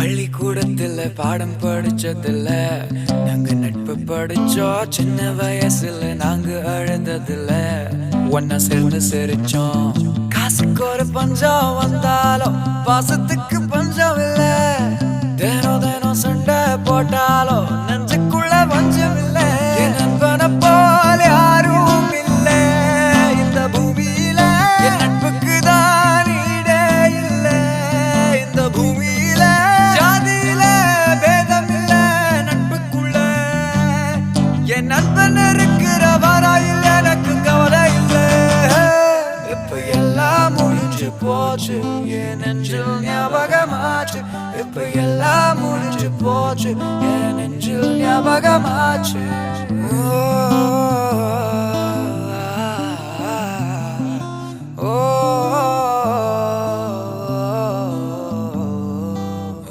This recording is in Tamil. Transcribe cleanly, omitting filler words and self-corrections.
பள்ளிக்கூடத்துல பாடம் படிச்சதில்ல, நாங்க நட்பு படிச்சோம். சின்ன வயசுல நாங்க அழுததில்ல, ஒன்னா சேர்ந்து சிரிச்சோம். காசுக்கு ஒரு பஞ்சம் வந்தாலும் பாசத்துக்கு பஞ்சம் இல்ல. தினம் தினம் சண்டை போட்டாலும் நெஞ்சுக்குள்ள பஞ்சம் இல்ல. என் நண்பனை போல யாரும் இல்ல இந்த பூமியில. என் நட்புக்கு தான் ஈடே இல்ல இந்த பூமியில. ஜாதியில பேதம் இல்ல நட்புக்குள்ள. என் நண்பன் இருக்கிற வரையில் எனக்கு கவலை இல்ல. இப்ப எல்லாம் முடிஞ்சு போச்சு, என் நெஞ்சில் ஞாபகமாச்சு. இப்ப எல்லாம் முடிஞ்சு போச்சு, என் நெஞ்சில் ஞாபகமாச்சு.